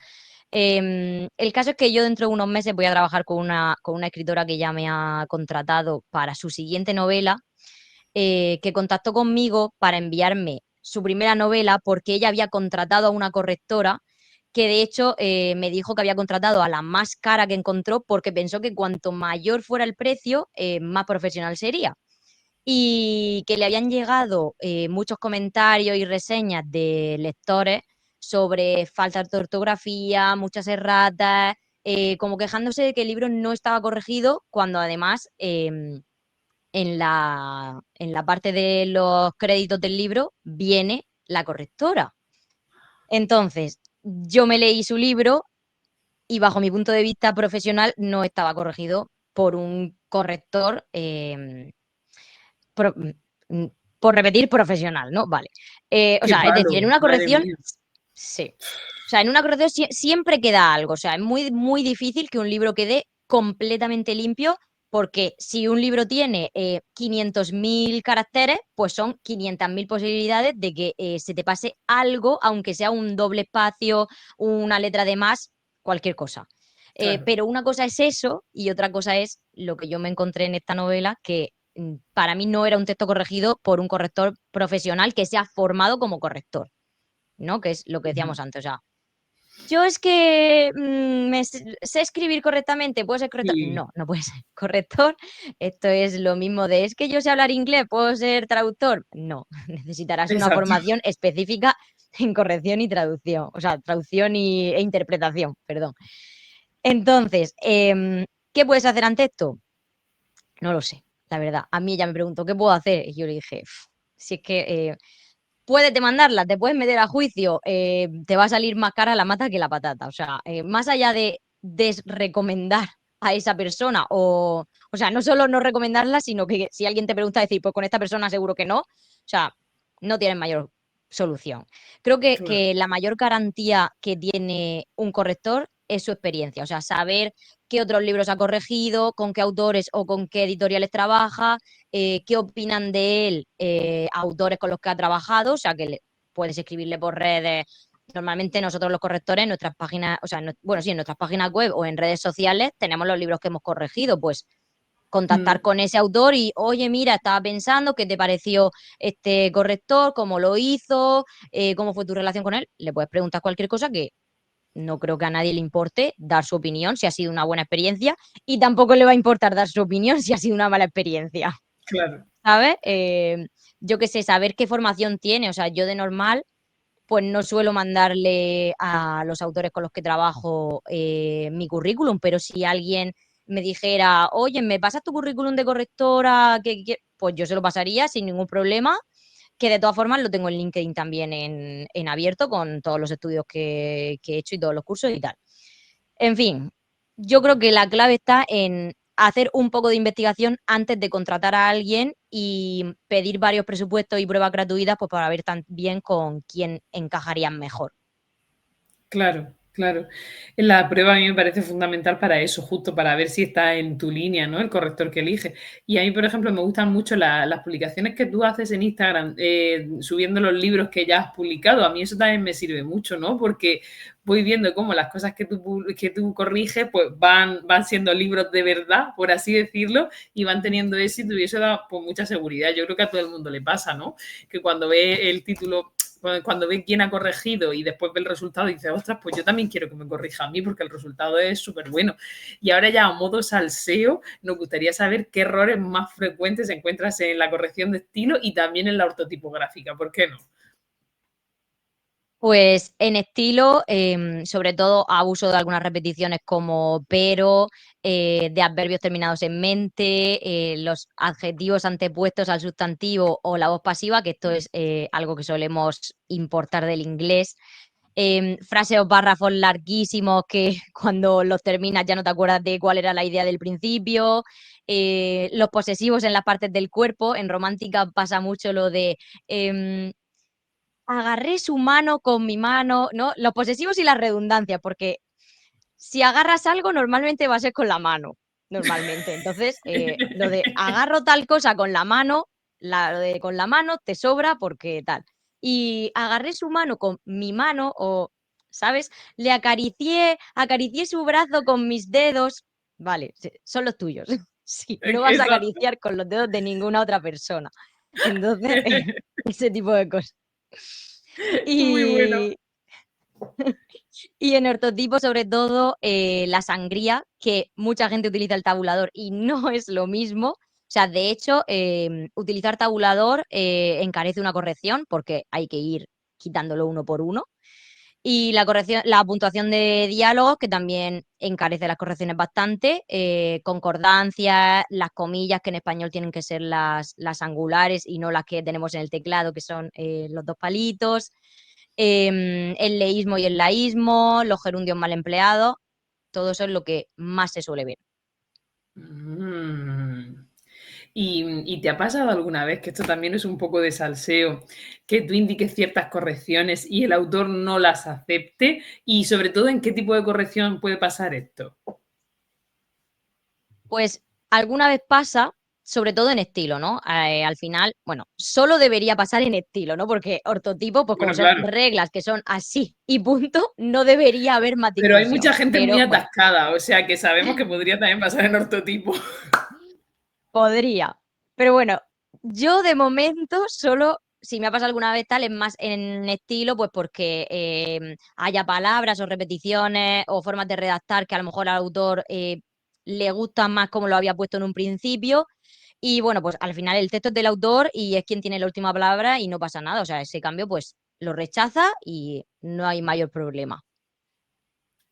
El caso es que yo dentro de unos meses voy a trabajar con una escritora que ya me ha contratado para su siguiente novela, que contactó conmigo para enviarme su primera novela porque ella había contratado a una correctora que de hecho me dijo que había contratado a la más cara que encontró porque pensó que cuanto mayor fuera el precio, más profesional sería. Y que le habían llegado muchos comentarios y reseñas de lectores sobre faltas de ortografía, muchas erratas, como quejándose de que el libro no estaba corregido, cuando además en la parte de los créditos del libro viene la correctora. Entonces, yo me leí su libro y bajo mi punto de vista profesional no estaba corregido por un corrector, pro- mm, por repetir, profesional, ¿no? Vale. O Qué sea, es decir, palo, en una madre corrección, mía. sí. O sea, en una corrección siempre queda algo. O sea, es muy, muy difícil que un libro quede completamente limpio, porque si un libro tiene 500.000 caracteres, pues son 500.000 posibilidades de que se te pase algo, aunque sea un doble espacio, una letra de más, cualquier cosa. Claro. Pero una cosa es eso y otra cosa es lo que yo me encontré en esta novela, que para mí no era un texto corregido por un corrector profesional que se ha formado como corrector, ¿no? Que es lo que decíamos antes. O sea, Yo es que sé escribir correctamente, ¿puedo ser corrector? Sí, No, no puede ser corrector. Esto es lo mismo de, es que yo sé hablar inglés, ¿puedo ser traductor? No, necesitarás una exacto. formación específica en corrección y traducción, o sea, traducción e interpretación, perdón. Entonces, ¿qué puedes hacer ante esto? No lo sé, la verdad. A mí ella me preguntó, ¿qué puedo hacer? Y yo le dije, si es que puedes demandarla, te puedes meter a juicio, te va a salir más cara la mata que la patata. O sea, más allá de desrecomendar a esa persona o sea, no solo no recomendarla, sino que si alguien te pregunta, decir, pues con esta persona seguro que no, o sea, no tienes mayor solución. Creo Claro. que la mayor garantía que tiene un corrector es su experiencia, o sea, saber qué otros libros ha corregido, con qué autores o con qué editoriales trabaja, qué opinan de él autores con los que ha trabajado, o sea, que puedes escribirle por redes. Normalmente nosotros los correctores en nuestras páginas, o sea, bueno, sí, en nuestras páginas web o en redes sociales tenemos los libros que hemos corregido, pues contactar Mm, con ese autor y, oye, mira, estaba pensando, ¿qué te pareció este corrector? ¿Cómo lo hizo? ¿Cómo fue tu relación con él? Le puedes preguntar cualquier cosa que no creo que a nadie le importe dar su opinión si ha sido una buena experiencia y tampoco le va a importar dar su opinión si ha sido una mala experiencia. claro. ¿Sabes? Yo qué sé, saber qué formación tiene. O sea, yo de normal, pues no suelo mandarle a los autores con los que trabajo mi currículum, pero si alguien me dijera, oye, ¿me pasas tu currículum de correctora? Pues yo se lo pasaría sin ningún problema, que de todas formas lo tengo en LinkedIn también en abierto con todos los estudios que he hecho y todos los cursos y tal. En fin, yo creo que la clave está en hacer un poco de investigación antes de contratar a alguien y pedir varios presupuestos y pruebas gratuitas pues para ver también con quién encajarían mejor. Claro, claro. La prueba a mí me parece fundamental para eso, justo para ver si está en tu línea, ¿no? El corrector que eliges. Y a mí, por ejemplo, me gustan mucho las publicaciones que tú haces en Instagram, subiendo los libros que ya has publicado. A mí eso también me sirve mucho, ¿no? Porque voy viendo cómo las cosas que tú corriges, pues van siendo libros de verdad, por así decirlo, y van teniendo éxito y eso da pues, mucha seguridad. Yo creo que a todo el mundo le pasa, ¿no? Que cuando ve el título cuando ve quién ha corregido y después ve el resultado y dice, ostras, pues yo también quiero que me corrija a mí porque el resultado es súper bueno. Y ahora ya a modo salseo, nos gustaría saber qué errores más frecuentes encuentras en la corrección de estilo y también en la ortotipográfica, ¿por qué no? Pues en estilo, sobre todo abuso de algunas repeticiones como pero, de adverbios terminados en mente, los adjetivos antepuestos al sustantivo o la voz pasiva, que esto es algo que solemos importar del inglés. Frases o párrafos larguísimos que cuando los terminas ya no te acuerdas de cuál era la idea del principio. Los posesivos en las partes del cuerpo. En romántica pasa mucho lo de agarré su mano con mi mano, ¿no? Los posesivos y las redundancias, porque si agarras algo, normalmente va a ser con la mano, normalmente. Entonces, lo de agarro tal cosa con la mano, lo de con la mano te sobra porque tal. Y agarré su mano con mi mano, o, ¿sabes? Le acaricié su brazo con mis dedos. Vale, son los tuyos. Sí, no vas a Exacto. acariciar con los dedos de ninguna otra persona. Entonces, ese tipo de cosas. Muy bueno. Y, y en ortotipo, sobre todo, la sangría, que mucha gente utiliza el tabulador y no es lo mismo. O sea, de hecho, utilizar tabulador encarece una corrección porque hay que ir quitándolo uno por uno. Y la corrección, la puntuación de diálogos, que también encarece las correcciones bastante, concordancias, las comillas, que en español tienen que ser las angulares y no las que tenemos en el teclado, que son los dos palitos, el leísmo y el laísmo, los gerundios mal empleados, todo eso es lo que más se suele ver. Mm. ¿Y te ha pasado alguna vez, que esto también es un poco de salseo, que tú indiques ciertas correcciones y el autor no las acepte? Y sobre todo, ¿en qué tipo de corrección puede pasar esto? Pues alguna vez pasa, sobre todo en estilo, ¿no? Al final, bueno, solo debería pasar en estilo, ¿no? Porque ortotipo, pues como Bueno, son claro, reglas que son así y punto, no debería haber más pero hay discusión. mucha gente muy Pero bueno, atascada, o sea que sabemos que podría también pasar en ortotipo. podría. Pero bueno, yo de momento solo si me ha pasado alguna vez tal, es más en estilo, pues porque haya palabras o repeticiones o formas de redactar que a lo mejor al autor le gustan más como lo había puesto en un principio. Y bueno, pues al final el texto es del autor y es quien tiene la última palabra y no pasa nada. O sea, ese cambio pues lo rechaza y no hay mayor problema.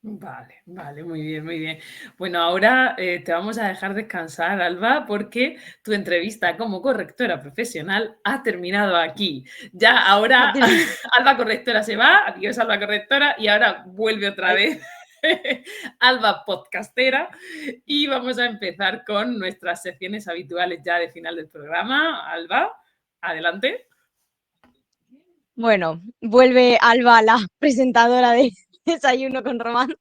Vale, vale, muy bien, muy bien. Bueno, ahora te vamos a dejar descansar, Alba, porque tu entrevista como correctora profesional ha terminado aquí. Ya ahora Alba correctora se va, adiós Alba correctora, y ahora vuelve otra vez Alba podcastera, y vamos a empezar con nuestras secciones habituales ya de final del programa. Alba, adelante. Bueno, vuelve Alba, la presentadora de Desayuno con Romance.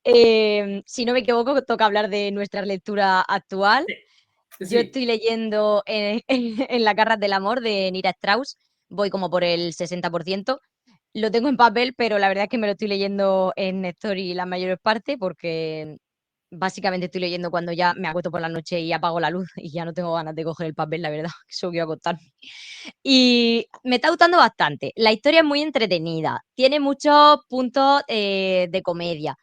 Si no me equivoco, toca hablar de nuestra lectura actual. Yo Sí. estoy leyendo en La Garras del Amor de Nira Strauss, voy como por el 60%. Lo tengo en papel, pero la verdad es que me lo estoy leyendo en Story la mayor parte porque básicamente estoy leyendo cuando ya me acuesto por la noche y apago la luz y ya no tengo ganas de coger el papel, la verdad, solo quiero acostarme. Y me está gustando bastante. La historia es muy entretenida, tiene muchos puntos de comedia,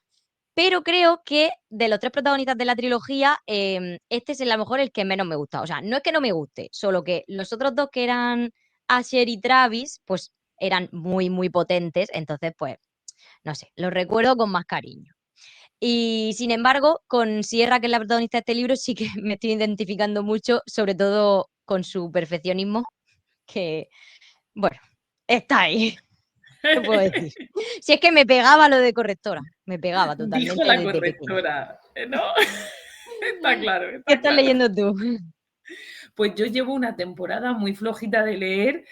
pero creo que de los tres protagonistas de la trilogía, este es a lo mejor el que menos me gusta. O sea, no es que no me guste, solo que los otros dos que eran Asher y Travis, pues eran muy, muy potentes. Entonces, pues, no sé, los recuerdo con más cariño. Y sin embargo, con Sierra, que es la protagonista de este libro, sí que me estoy identificando mucho, sobre todo con su perfeccionismo, que, bueno, está ahí. ¿Qué puedo decir? Si es que me pegaba lo de correctora, me pegaba Dijo totalmente la desde pequeña. correctora, ¿no? Está claro, ¿Qué está estás claro. leyendo tú? Pues yo llevo una temporada muy flojita de leer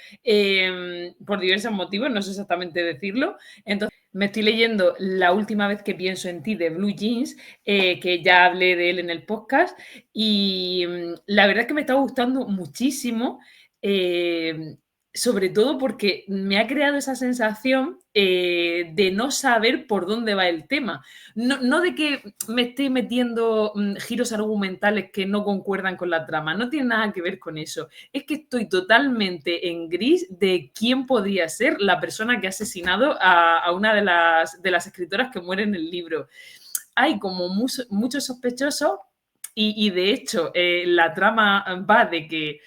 por diversos motivos, no sé exactamente decirlo. Entonces, me estoy leyendo La última vez que pienso en ti de Blue Jeans, que ya hablé de él en el podcast, y la verdad es que me está gustando muchísimo. Sobre todo porque me ha creado esa sensación de no saber por dónde va el tema. No de que me esté metiendo giros argumentales que no concuerdan con la trama, no tiene nada que ver con eso. Es que estoy totalmente en gris de quién podría ser la persona que ha asesinado a una de las escritoras que muere en el libro. Hay como muchos sospechosos y de hecho, la trama va de que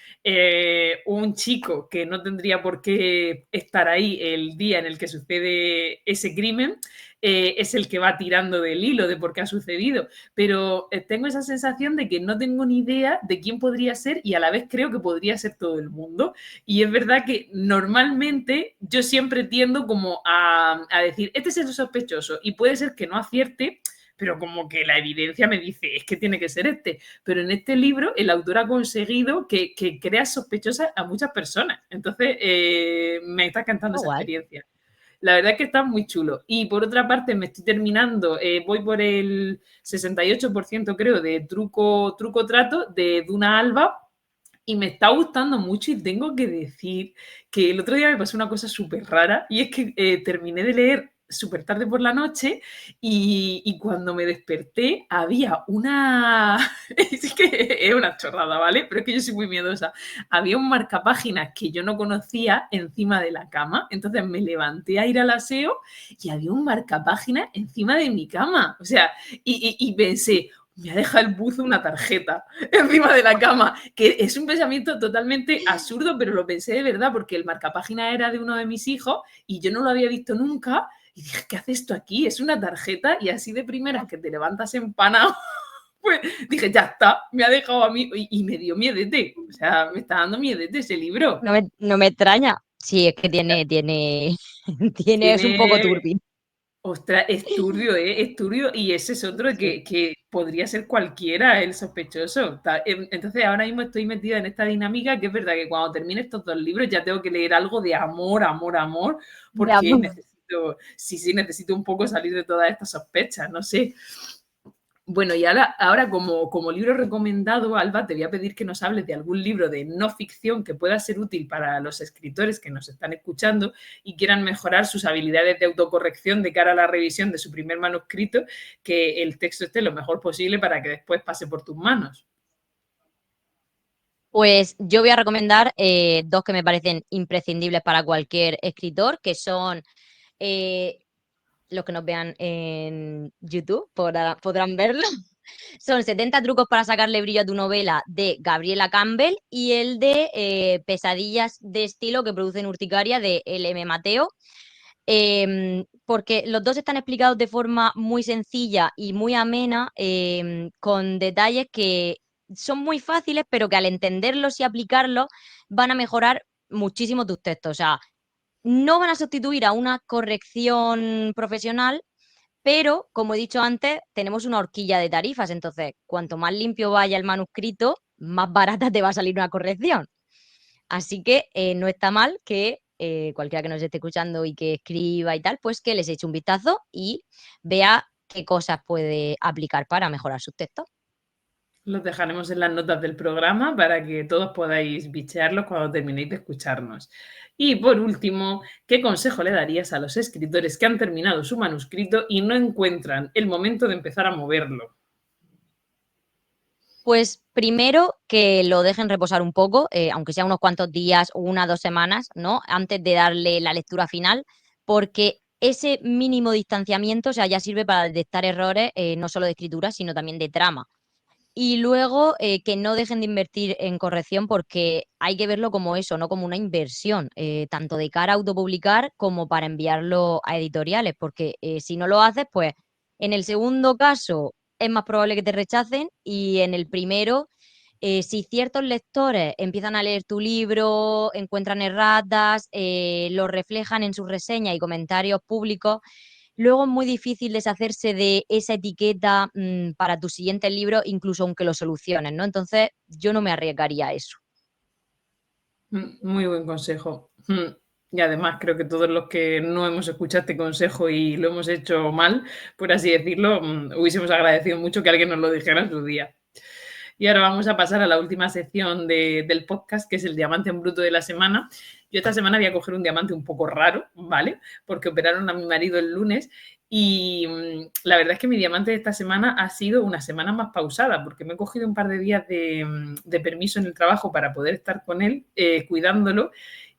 un chico que no tendría por qué estar ahí el día en el que sucede ese crimen es el que va tirando del hilo de por qué ha sucedido. Pero tengo esa sensación de que no tengo ni idea de quién podría ser y a la vez creo que podría ser todo el mundo. Y es verdad que normalmente yo siempre tiendo como a decir, este es el sospechoso y puede ser que no acierte, pero como que la evidencia me dice, es que tiene que ser este. Pero en este libro el autor ha conseguido que crea sospechosas a muchas personas. Entonces, me está encantando Oh, esa guay. experiencia. La verdad es que está muy chulo. Y por otra parte, me estoy terminando, voy por el 68% creo de truco trato de Duna Alba, y me está gustando mucho y tengo que decir que el otro día me pasó una cosa súper rara y es que terminé de leer súper tarde por la noche y cuando me desperté había una... es que es una chorrada, ¿vale? Pero es que yo soy muy miedosa. Había un marcapáginas que yo no conocía encima de la cama, entonces me levanté a ir al aseo y había un marcapáginas encima de mi cama. O sea, y pensé, me ha dejado el buzo una tarjeta encima de la cama, que es un pensamiento totalmente absurdo, pero lo pensé de verdad porque el marcapágina era de uno de mis hijos y yo no lo había visto nunca y dije, ¿qué hace esto aquí? Es una tarjeta y así de primeras que te levantas empanado, pues dije, ya está, me ha dejado a mí y me dio miedete, o sea, me está dando miedete ese libro. No me extraña. Sí, es que es un poco Tiene turbio. Ostras, es turbio, ¿eh? Es turbio y ese es otro Sí. que podría ser cualquiera el sospechoso. Entonces ahora mismo estoy metida en esta dinámica que es verdad que cuando termine estos dos libros ya tengo que leer algo de amor, amor, amor, Ya, porque necesito, sí, necesito un poco salir de todas estas sospechas, no sé. Bueno, y ahora como libro recomendado, Alba, te voy a pedir que nos hables de algún libro de no ficción que pueda ser útil para los escritores que nos están escuchando y quieran mejorar sus habilidades de autocorrección de cara a la revisión de su primer manuscrito, que el texto esté lo mejor posible para que después pase por tus manos. Pues yo voy a recomendar dos que me parecen imprescindibles para cualquier escritor, que son eh, los que nos vean en YouTube podrán verlo. Son 70 trucos para sacarle brillo a tu novela de Gabriela Campbell y el de Pesadillas de estilo que producen urticaria de L.M. Mateo. Porque los dos están explicados de forma muy sencilla y muy amena, con detalles que son muy fáciles, pero que al entenderlos y aplicarlos van a mejorar muchísimo tus textos. O sea, no van a sustituir a una corrección profesional, pero como he dicho antes, tenemos una horquilla de tarifas, entonces cuanto más limpio vaya el manuscrito, más barata te va a salir una corrección. Así que no está mal que cualquiera que nos esté escuchando y que escriba y tal, pues que les eche un vistazo y vea qué cosas puede aplicar para mejorar sus textos. Los dejaremos en las notas del programa para que todos podáis bichearlos cuando terminéis de escucharnos. Y por último, ¿qué consejo le darías a los escritores que han terminado su manuscrito y no encuentran el momento de empezar a moverlo? Pues primero que lo dejen reposar un poco, aunque sea unos cuantos días o 1 o 2 semanas, ¿no? Antes de darle la lectura final, porque ese mínimo distanciamiento, o sea, ya sirve para detectar errores, no solo de escritura, sino también de trama. Y luego que no dejen de invertir en corrección porque hay que verlo como eso, no como una inversión, tanto de cara a autopublicar como para enviarlo a editoriales, porque si no lo haces, pues en el segundo caso es más probable que te rechacen y en el primero, si ciertos lectores empiezan a leer tu libro, encuentran erratas, lo reflejan en sus reseñas y comentarios públicos. Luego es muy difícil deshacerse de esa etiqueta para tu siguiente libro, incluso aunque lo soluciones, ¿no? Entonces, yo no me arriesgaría a eso. Muy buen consejo. Y además creo que todos los que no hemos escuchado este consejo y lo hemos hecho mal, por así decirlo, hubiésemos agradecido mucho que alguien nos lo dijera en su día. Y ahora vamos a pasar a la última sección del podcast, que es el diamante en bruto de la semana. Yo esta semana voy a coger un diamante un poco raro, ¿vale? Porque operaron a mi marido el lunes y la verdad es que mi diamante de esta semana ha sido una semana más pausada, porque me he cogido un par de días de permiso en el trabajo para poder estar con él, cuidándolo,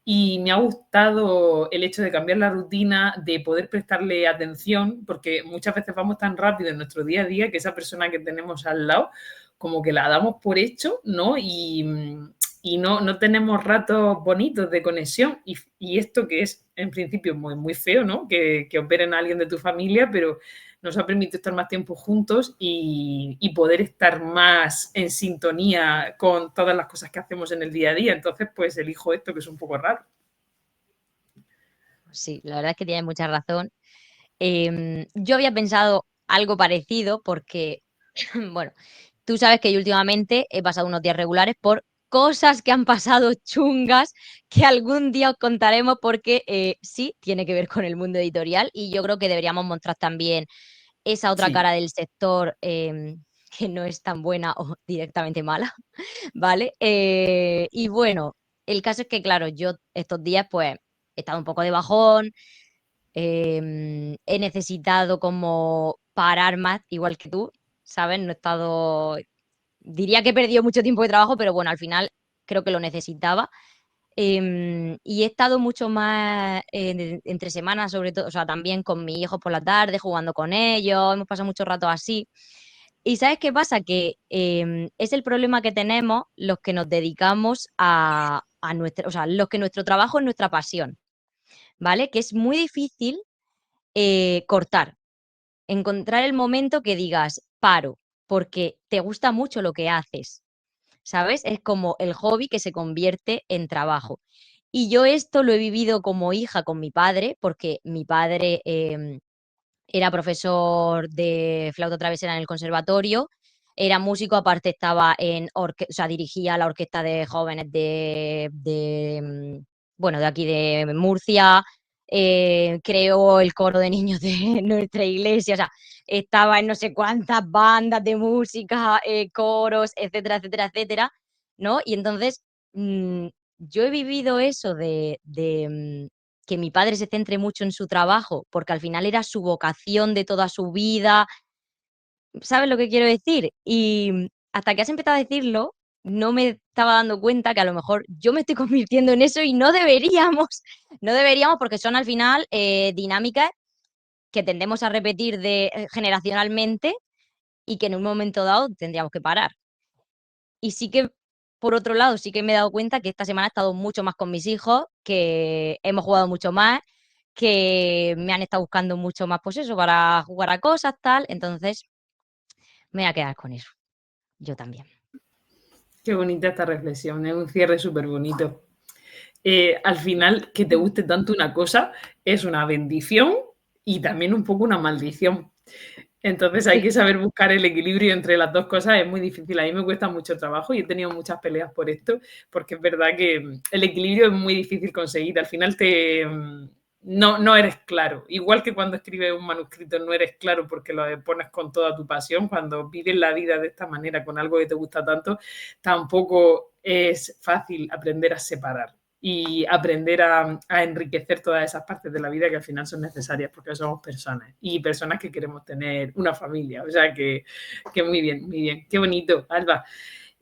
y me ha gustado el hecho de cambiar la rutina, de poder prestarle atención, porque muchas veces vamos tan rápido en nuestro día a día que esa persona que tenemos al lado como que la damos por hecho, ¿no? Y no tenemos ratos bonitos de conexión. Y esto que es, en principio, muy, muy feo, ¿no? Que operen a alguien de tu familia, pero nos ha permitido estar más tiempo juntos y poder estar más en sintonía con todas las cosas que hacemos en el día a día. Entonces, pues elijo esto, que es un poco raro. Sí, la verdad es que tienes mucha razón. Yo había pensado algo parecido porque, bueno, tú sabes que yo últimamente he pasado unos días regulares por cosas que han pasado chungas que algún día os contaremos porque sí, tiene que ver con el mundo editorial y yo creo que deberíamos mostrar también esa otra Sí. cara del sector, que no es tan buena o directamente mala, ¿vale? Y bueno, el caso es que, claro, yo estos días pues he estado un poco de bajón, he necesitado como parar más, igual que tú, ¿sabes? No he estado, diría que he perdido mucho tiempo de trabajo, pero bueno, al final creo que lo necesitaba. Y he estado mucho más entre semanas, sobre todo, o sea, también con mis hijos por la tarde, jugando con ellos, hemos pasado mucho rato así. ¿Y sabes qué pasa? Que es el problema que tenemos los que nos dedicamos a nuestro, o sea, los que nuestro trabajo es nuestra pasión, ¿vale? Que es muy difícil cortar, encontrar el momento que digas, paro, porque te gusta mucho lo que haces, ¿sabes? Es como el hobby que se convierte en trabajo. Y yo esto lo he vivido como hija con mi padre, porque mi padre era profesor de flauta travesera en el conservatorio, era músico, aparte estaba o sea, dirigía la orquesta de jóvenes bueno, de aquí de Murcia, creó el coro de niños de nuestra iglesia, o sea, estaba en no sé cuántas bandas de música, coros, etcétera, etcétera, etcétera, ¿no? Y entonces, yo he vivido eso que mi padre se centre mucho en su trabajo, porque al final era su vocación de toda su vida, ¿sabes lo que quiero decir? Y hasta que has empezado a decirlo, no me estaba dando cuenta que a lo mejor yo me estoy convirtiendo en eso y no deberíamos, porque son al final dinámicas que tendemos a repetir generacionalmente y que en un momento dado tendríamos que parar. Y sí que, por otro lado, sí que me he dado cuenta que esta semana he estado mucho más con mis hijos, que hemos jugado mucho más, que me han estado buscando mucho más, pues eso, para jugar a cosas, tal. Entonces, me voy a quedar con eso. Yo también. Qué bonita esta reflexión, es un cierre súper bonito. Al final, que te guste tanto una cosa es una bendición y también un poco una maldición. Entonces hay que saber buscar el equilibrio entre las dos cosas, es muy difícil. A mí me cuesta mucho trabajo y he tenido muchas peleas por esto, porque es verdad que el equilibrio es muy difícil conseguir. Al final no eres claro. Igual que cuando escribes un manuscrito no eres claro porque lo pones con toda tu pasión, cuando vives la vida de esta manera con algo que te gusta tanto, tampoco es fácil aprender a separar y aprender a enriquecer todas esas partes de la vida que al final son necesarias porque somos personas y personas que queremos tener una familia. O sea que muy bien, muy bien. Qué bonito, Alba.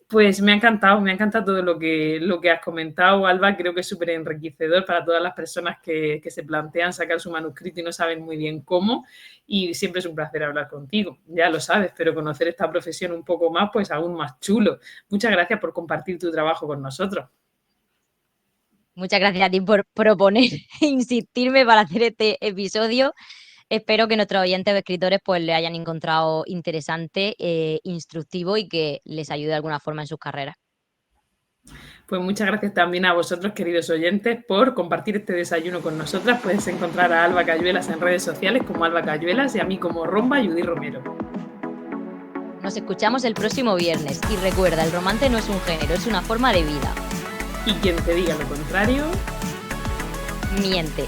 Pues me ha encantado todo lo que has comentado, Alba. Creo que es súper enriquecedor para todas las personas que se plantean sacar su manuscrito y no saben muy bien cómo. Y siempre es un placer hablar contigo, ya lo sabes, pero conocer esta profesión un poco más, pues aún más chulo. Muchas gracias por compartir tu trabajo con nosotros. Muchas gracias a ti por proponer e insistirme para hacer este episodio. Espero que nuestros oyentes o escritores pues le hayan encontrado interesante, instructivo y que les ayude de alguna forma en sus carreras. Pues muchas gracias también a vosotros, queridos oyentes, por compartir este desayuno con nosotras. Puedes encontrar a Alba Cayuelas en redes sociales como Alba Cayuelas y a mí como Romba Judy Romero. Nos escuchamos el próximo viernes y recuerda, el romance no es un género, es una forma de vida. Y quien te diga lo contrario, miente.